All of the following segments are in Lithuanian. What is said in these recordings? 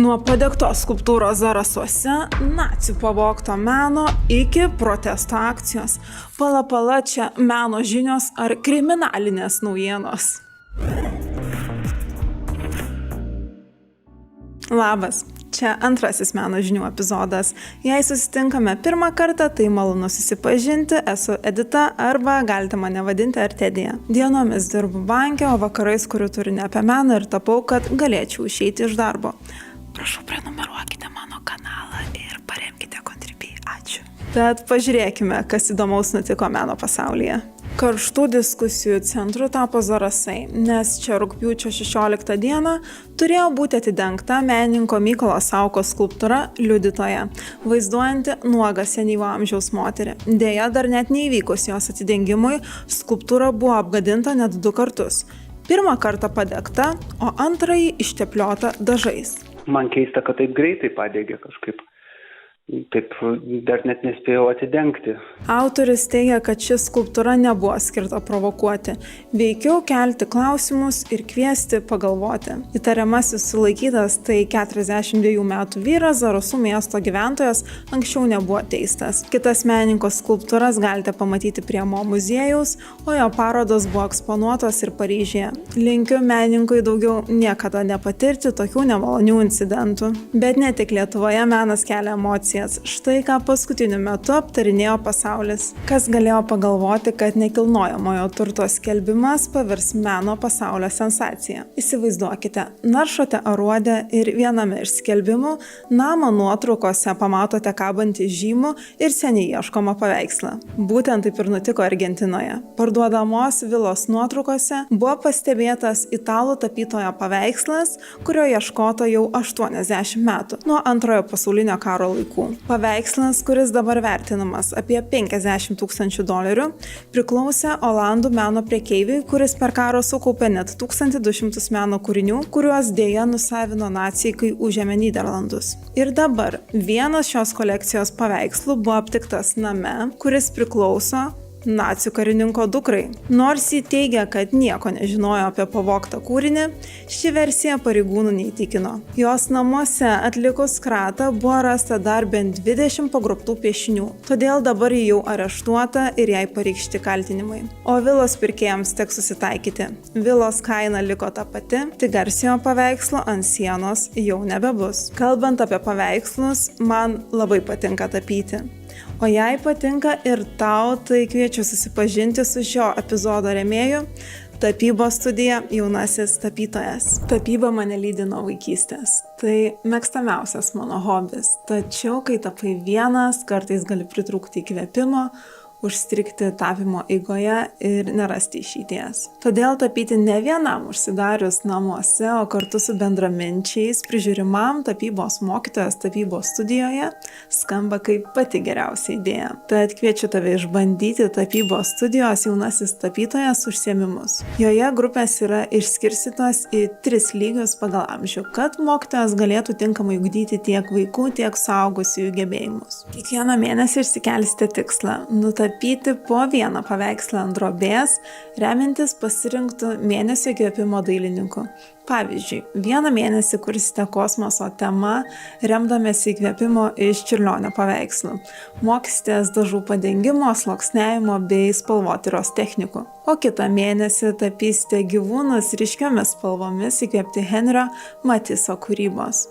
Nuo padegtos skulptūros Zarasuose, nacių pavogto meno iki protesto akcijos. Pala, čia meno žinios ar kriminalinės naujienos. Labas, čia antrasis meno žinių epizodas. Jei susitinkame pirmą kartą, tai malonu susipažinti, esu Edita arba galite mane vadinti Artedija. Dienomis dirbu banke, o vakarais kuriu turinį apie meną ir tapau, kad galėčiau išeiti iš darbo. Prašau, prenumeruokite mano kanalą ir paremkite Contribui. Ačiū. Tad pažiūrėkime, kas įdomaus nutiko meno pasaulyje. Karštų diskusijų centru tapo Zarasai, nes čia rugpjūčio 16 dieną turėjo būti atidengta menininko Mykolo Saukos skulptūra Liudytoja, vaizduojanti nuogą senyvo amžiaus moterį. Deja, dar net neįvykus jos atidengimui, skulptūra buvo apgadinta net 2 kartus. Pirmą kartą padegta, o antrąjį ištepliota dažais. Man keista, kad taip greitai padegė kažkaip. Taip dar net nespėjau atidengti. Autorius teigia, kad ši skulptūra nebuvo skirta provokuoti, veikiau kelti klausimus ir kviesti pagalvoti. Įtariamasis sulaikytas tai 42 metų vyras, Zarasų miesto gyventojas, anksčiau nebuvo teistas. Kitas menininko skulptūras galite pamatyti prie Mo muziejaus, o jo parodos buvo eksponuotos ir Paryžiuje. Linkiu menininkui daugiau niekada nepatirti tokių nemalonių incidentų. Bet ne tik Lietuvoje menas kelia emocijas. Štai ką paskutiniu metu aptarinėjo pasaulis. Kas galėjo pagalvoti, kad nekilnojamojo turto skelbimas pavirs meno pasaulio sensacija. Įsivaizduokite, naršote aruodę ir viename iš skelbimų namo nuotraukose pamatote kabantį žymų ir seniai ieškomą paveikslą. Būtent taip ir nutiko Argentinoje. Parduodamos vilos nuotraukose buvo pastebėtas italų tapytojo paveikslas, kurio ieškota jau 80 metų, nuo Antrojo pasaulinio karo laikų. Paveikslas, kuris dabar vertinamas apie $50 000, priklausė olandų meno prekeiviui, kuris per karą sukaupė net 1200 meno kūrinių, kuriuos dėja nusavino naciai, kai užėmė Nyderlandus. Ir dabar vienas šios kolekcijos paveikslų buvo aptiktas name, kuris priklauso nacių karininko dukrai. Nors jį teigia, kad nieko nežinojo apie pavogtą kūrinį, ši versija pareigūnų neįtikino. Jos namuose atlikus kratą buvo rasta dar bent 20 pagrobtų piešinių, todėl dabar ji jau areštuota ir jai pareikšti kaltinimai. O vilos pirkėjams teks susitaikyti. Vilos kaina liko ta pati, tik garsiojo paveikslo ant sienos jau nebebus. Kalbant apie paveikslus, man labai patinka tapyti. O jei patinka ir tau, tai kviečiu susipažinti su šio epizodo rėmėju – Tapybos studija Jaunasis tapytojas. Tapyba mane lydi nuo vaikystės. Tai mėgstamiausias mano hobis. Tačiau, kai tapai vienas, kartais gali pritrūkti įkvėpimo, užstrigti tapymo eigoje ir nerasti išeities. Todėl tapyti ne vienam užsidarius namuose, o kartu su bendraminčiais prižiūrimam tapybos mokytojas tapybos studijoje skamba kaip pati geriausia idėja. Tad kviečiu tave išbandyti tapybos studijos Jaunasis tapytojas užsiėmimus. Joje grupės yra išskirstytos į 3 lygius pagal amžių, kad mokytojas galėtų tinkamai ugdyti tiek vaikų, tiek suaugusiųjų gebėjimus. Kiekvieną mėnesį išsikelsite tikslą – tapyti po vieną paveikslą ant drobės, remiantis pasirinktų mėnesio įkvėpimo dailininku. Pavyzdžiui, vieną mėnesį kursite kosmoso tema, remdamiesi įkvėpimo iš Čiurlionio paveikslų. Mokysitės dažų padengimo, sluoksniavimo bei spalvotyros technikų. O kitą mėnesį tapysite gyvūnus ryškiomis spalvomis įkvėpti Henrio Matiso kūrybos.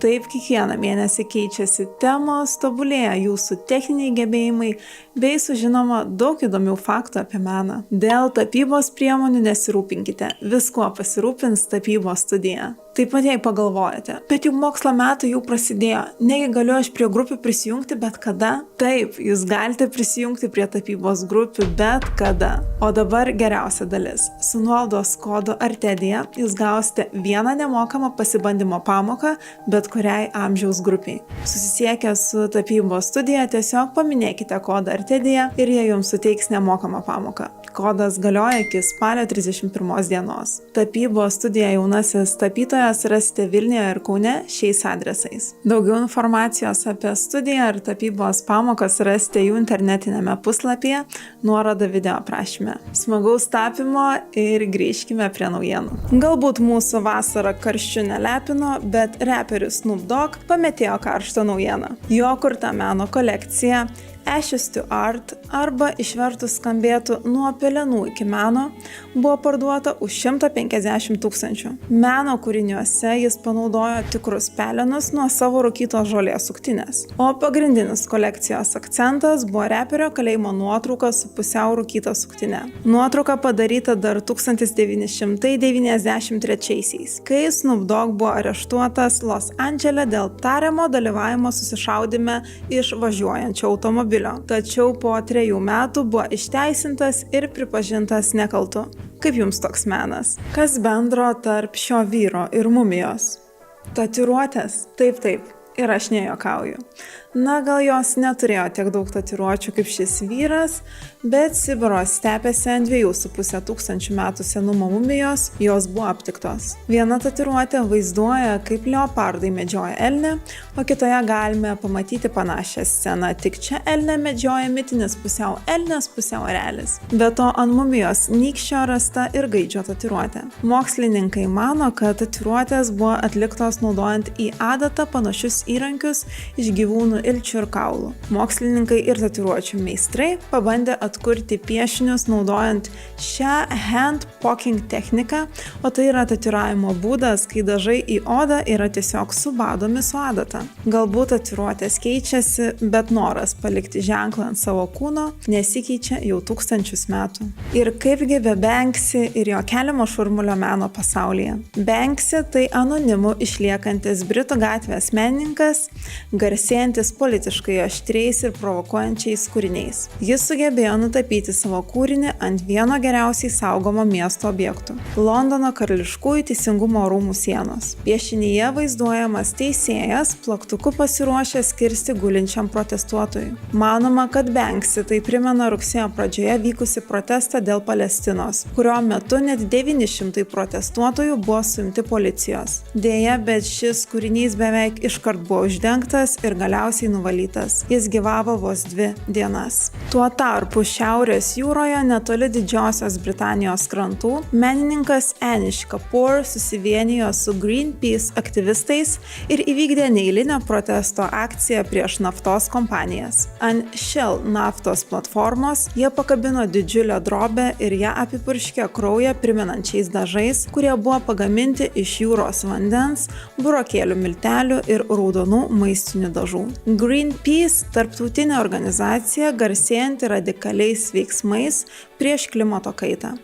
Taip kiekvieną mėnesį keičiasi temos, tobulėja jūsų techniniai gebėjimai bei sužinoma daug įdomių faktų apie meną. Dėl tapybos priemonių nesirūpinkite, viskuo pasirūpins tapybos studija. Taip pat jei pagalvojate, bet juk mokslo metai jau prasidėjo, negi galiu aš prie grupių prisijungti bet kada? Taip, jūs galite prisijungti prie tapybos grupių bet kada. O dabar geriausia dalis. Su nuolaidos kodu Artedija jūs gausite vieną nemokamą pasibandymo pamoką bet kuriai amžiaus grupiai. Susisiekę su tapybos studija tiesiog paminėkite kodą Artedija ir jie jums suteiks nemokamą pamoką. kodas galioja iki spalio 31 dienos. Tapybos studiją jaunasis tapytojas rasite Vilniuje ir Kaune šiais adresais. Daugiau informacijos apie studiją ir tapybos pamokas rasite jų internetinėme puslapyje, nuoroda video aprašyme. Smagaus tapymo ir grįžkime prie naujienų. Galbūt mūsų vasara karščiu nelepino, bet reperis Snoop Dogg pametėjo karštą naujieną. Jo kurta meno kolekcija Ashes to Art arba išvertus skambėtų nuo pelenų iki meno buvo parduota už 150 000. Meno kūriniuose jis panaudojo tikrus pelenus nuo savo rūkytos žolės suktinės, o pagrindinis kolekcijos akcentas buvo reperio kalėjimo nuotrauka su pusiau rūkyta suktinė. Nuotrauka padaryta dar 1993-aisiais, kai Snoop Dogg buvo areštuotas Los Andžele dėl tariamo dalyvavimo susišaudyme iš važiuojančio automobilio. Tačiau po 3 metų buvo išteisintas ir pripažintas nekaltu. Kaip jums toks menas? Kas bendro tarp šio vyro ir mumijos? Tatuiruotės? Taip. Ir aš nejuokauju. Na, gal jos neturėjo tiek daug tatuiruočių kaip šis vyras, bet Sibiro stepėse ant 2500 metų senumo mumijos jos buvo aptiktos. Viena tatuiruotė vaizduoja, kaip leopardai medžioja elnę, o kitoje galime pamatyti panašią sceną, tik čia elnę medžioja mitinis pusiau elnės, pusiau erelis. Be to ant mumijos nykščio rasta ir gaidžio tatuiruotė. Mokslininkai mano, kad tatuiruotės buvo atliktos naudojant į adatą panašius įrankius iš gyvūnų ilčių ir kaulų. Mokslininkai ir tatuiruočių meistrai pabandė atkurti piešinius naudojant šią hand poking techniką, o tai yra tatuiravimo būdas, kai dažai į odą yra tiesiog subadomi su adata. Galbūt tatuiruotės keičiasi, bet noras palikti ženklą ant savo kūno nesikeičia jau tūkstančius metų. Ir kaipgi be Banksy ir jo keliamo šurmulio meno pasaulyje? Banksy tai anonimu išliekantis Britų gatvės menininkas, garsėjantis politiškai aštriais ir provokuojančiais kūriniais. Jis sugebėjo nutapyti savo kūrinį ant vieno geriausiai saugomo miesto objektų – Londono karališkųjų teisingumo rūmų sienos. Piešinyje vaizduojamas teisėjas plaktuku pasiruošęs kirsti gulinčiam protestuotojui. Manoma, kad Banksy tai primena rugsėjo pradžioje vykusi protestą dėl Palestinos, kurio metu net 900 protestuotojų buvo suimti policijos. Deja, bet šis kūrinys beveik iškart buvo uždengtas ir galiausiai nuvalytas. Jis gyvavo vos 2 dienas. Tuo tarpu Šiaurės jūroje netoli Didžiosios Britanijos krantų menininkas Anish Kapoor susivienijo su Greenpeace aktyvistais ir įvykdė neeilinę protesto akciją prieš naftos kompanijas. Ant Shell naftos platformos jie pakabino didžiulę drobę ir ją apipurškė kraują primenančiais dažais, kurie buvo pagaminti iš jūros vandens, burokėlių miltelių ir raudonų maistinių dažų. Greenpeace – tarptautinė organizacija garsėjanti radikaliais veiksmais prieš klimato kaitą.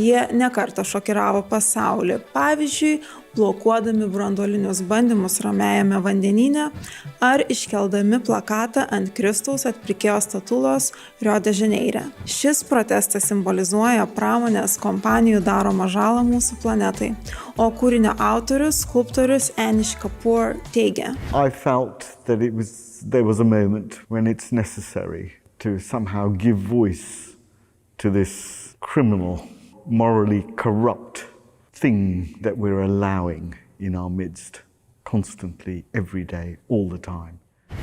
Jie nekartą šokiravo pasaulį, pavyzdžiui, blokuodami branduolinius bandymus Ramiajame vandenyne ar iškeldami plakatą ant Kristaus atpirkėjo statulos Rio de Žaneire. Šis protestas simbolizuoja pramonės kompanijų daromą žalą mūsų planetai, o kūrinio autorius, skulptorius Anish Kapoor teigia: I felt that there was a moment when it's necessary to somehow give voice to this criminal, morally corrupt thing that we're allowing in our midst constantly, every day, all the time.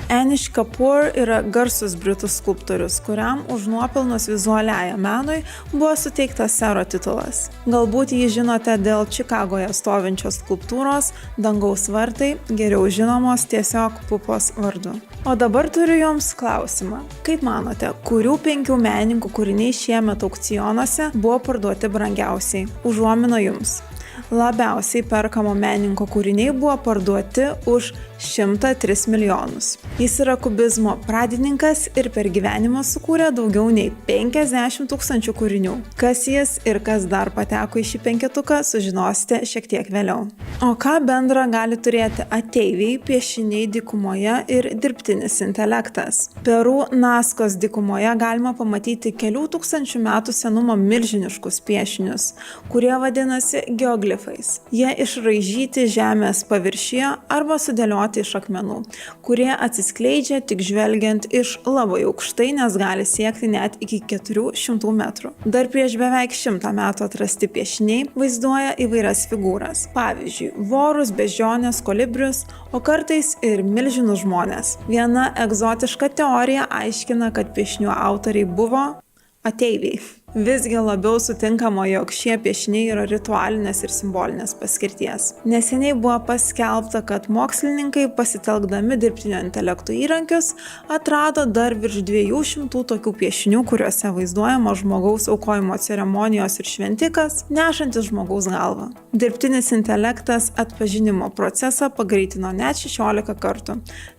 Anish Kapoor yra garsus britų skulptorius, kuriam už nuopelnus vizualiajam menui buvo suteiktas sero titulas. Galbūt jį žinote dėl Čikagoje stovinčios skulptūros Dangaus vartai, geriau žinomos tiesiog Pupos vardu. O dabar turiu jums klausimą. Kaip manote, kurių 5 menininkų kūriniai šiemet aukcionuose buvo parduoti brangiausiai? Užuomino jums. Labiausiai perkamo menininko kūriniai buvo parduoti už 103 milijonus. Jis yra kubizmo pradininkas ir per gyvenimą sukūrė daugiau nei 50 000 kūrinių. Kas jis ir kas dar pateko į šį penketuką, sužinosite šiek tiek vėliau. O ką bendra gali turėti ateiviai, piešiniai dykumoje ir dirbtinis intelektas? Peru Naskos dykumoje galima pamatyti kelių tūkstančių metų senumo milžiniškus piešinius, kurie vadinasi geoglifais. hieroglifais. Jie išraižyti žemės paviršiuje arba sudėlioti iš akmenų, kurie atsiskleidžia tik žvelgiant iš labai aukštai, nes gali siekti net iki 400 metrų. Dar prieš beveik 100 metų atrasti piešiniai vaizduoja įvairias figūras. Pavyzdžiui, vorus, beždžiones, kolibrius, o kartais ir milžinų žmonės. Viena egzotiška teorija aiškina, kad piešinių autoriai buvo ateiviai. Visgi labiau sutinkama, jog šie piešiniai yra ritualinės ir simbolinės paskirties. Neseniai buvo paskelbta, kad mokslininkai pasitelkdami dirbtinio intelekto įrankius atrado dar virš 200 tokių piešinių, kuriuose vaizduojama žmogaus aukojimo ceremonijos ir šventikas, nešantis žmogaus galvą. Dirbtinis intelektas atpažinimo procesą pagreitino net 16 kartų,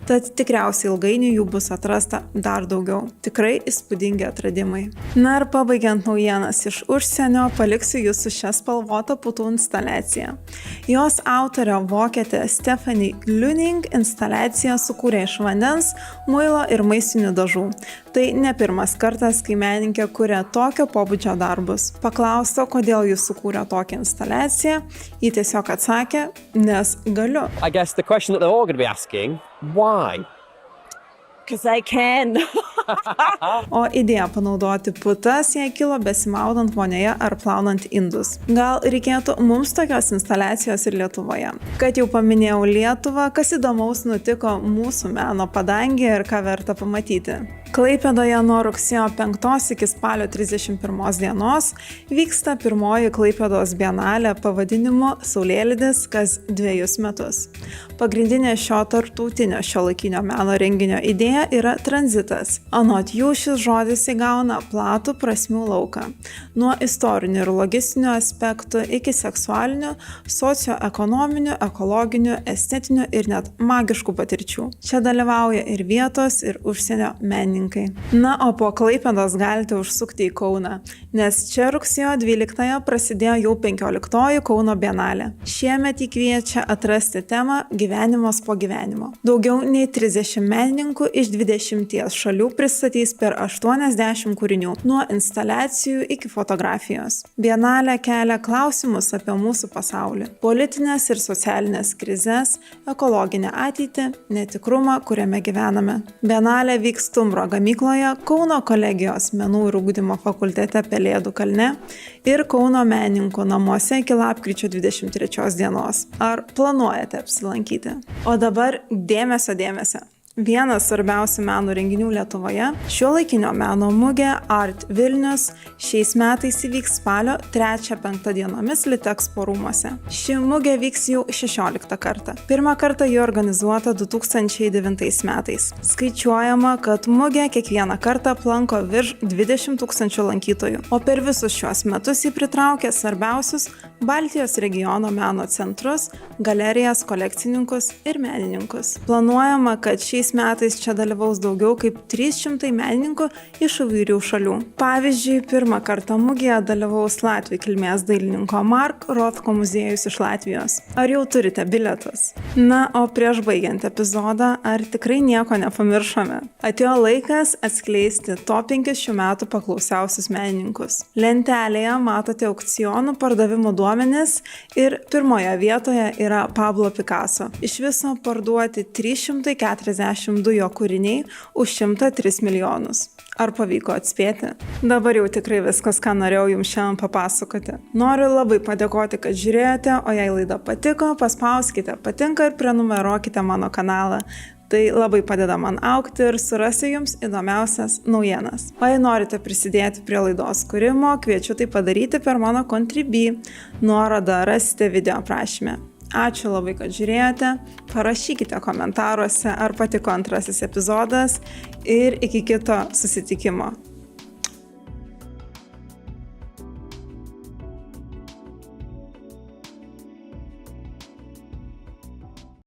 tad tikriausiai ilgainiui jų bus atrasta dar daugiau. Tikrai įspūdingi atradimai. Na ir pabaigiant naujienas iš užsienio, paliksiu jūs su šia spalvota putų instaliacija. Jos autorė vokietė Stephanie Lüning instaliaciją sukūrė iš vandens, muilo ir maistinių dažų. Tai ne pirmas kartas, kai menininkė kuria tokio pobūdžio darbus. Paklausta, kodėl jis sukūrė tokią instaliaciją, ji tiesiog atsakė, nes galiu. I guess the question that they're all going to be asking, why? Because I can. O idėja panaudoti putas jai kilo besimaudant vonioje ar plaunant indus. Gal reikėtų mums tokios instaliacijos ir Lietuvoje? Kad jau paminėjau Lietuvą, kas įdomaus nutiko mūsų meno padangėje ir ką verta pamatyti. Klaipėdoje nuo rugsėjo 5 iki spalio 31 dienos vyksta pirmoji Klaipėdos bienalė pavadinimu Saulėlydis kas 2 metus. Pagrindinė šio tarptautinio šiuolaikinio meno renginio idėja yra tranzitas. Anot jų šis žodis įgauna platų prasmių lauką. Nuo istorinių ir logistinių aspektų iki seksualinių, socioekonominių, ekologinių, estetinių ir net magiškų patirčių. Čia dalyvauja ir vietos, ir užsienio menininkai. Na, o po Klaipėdos galite užsukti į Kauną, nes čia rugsėjo 12 prasidėjo jau 15 Kauno bienalė. Šiemet jį kviečia atrasti temą gyvenimas po gyvenimo. Daugiau nei 30 menininkų iš 20 šalių pristatys per 80 kūrinių, nuo instaliacijų iki fotografijos. Bienalė kelia klausimus apie mūsų pasaulį, politinės ir socialinės krizes, ekologinę ateitį, netikrumą, kuriame gyvename. Bienalė vyks Stumbro gamykloje, Kauno kolegijos menų ir ugdymo fakultete Pelėdų kalne ir Kauno menininkų namuose iki lapkričio 23 dienos. Ar planuojate apsilankyti? O dabar dėmesio! Vienas svarbiausių meno renginių Lietuvoje – šiuolaikinio meno mugė Art Vilnius šiais metais įvyks spalio 3-5 dienomis Litexpo rūmuose. Ši mugė vyks jau 16 kartą. Pirmą kartą ji organizuota 2009 metais. Skaičiuojama, kad mugė kiekvieną kartą aplanko virš 20 000 lankytojų, o per visus šiuos metus ji pritraukė svarbiausius Baltijos regiono meno centrus, galerijas, kolekcininkus ir menininkus. Planuojama, kad šiais metais čia dalyvaus daugiau kaip 300 menininkų iš įvairių šalių. Pavyzdžiui, pirmą kartą mugėje dalyvaus latvių kilmės dailininko Mark Rothko muziejus iš Latvijos. Ar jau turite bilietus? Na, o prieš baigiant epizodą, ar tikrai nieko nepamiršome? Atėjo laikas atskleisti top 5 šių metų paklausiausius menininkus. Lentelėje matote aukcionų pardavimų duomenis ir pirmoje vietoje yra Pablo Picasso. Iš viso parduoti 342 jo kūriniai už 103 milijonus. Ar pavyko atspėti? Dabar jau tikrai viskas, ką norėjau jums šiandien papasakoti. Noriu labai padėkoti, kad žiūrėjote, o jei laida patiko, paspauskite patinka ir prenumeruokite mano kanalą. Tai labai padeda man augti ir surasti jums įdomiausias naujienas. O jei norite prisidėti prie laidos kūrimo, kviečiu tai padaryti per mano Contribui. Nuorodą rasite video aprašyme. Ačiū labai, kad žiūrėjote. Parašykite komentaruose, ar patiko antrasis epizodas ir iki kito susitikimo.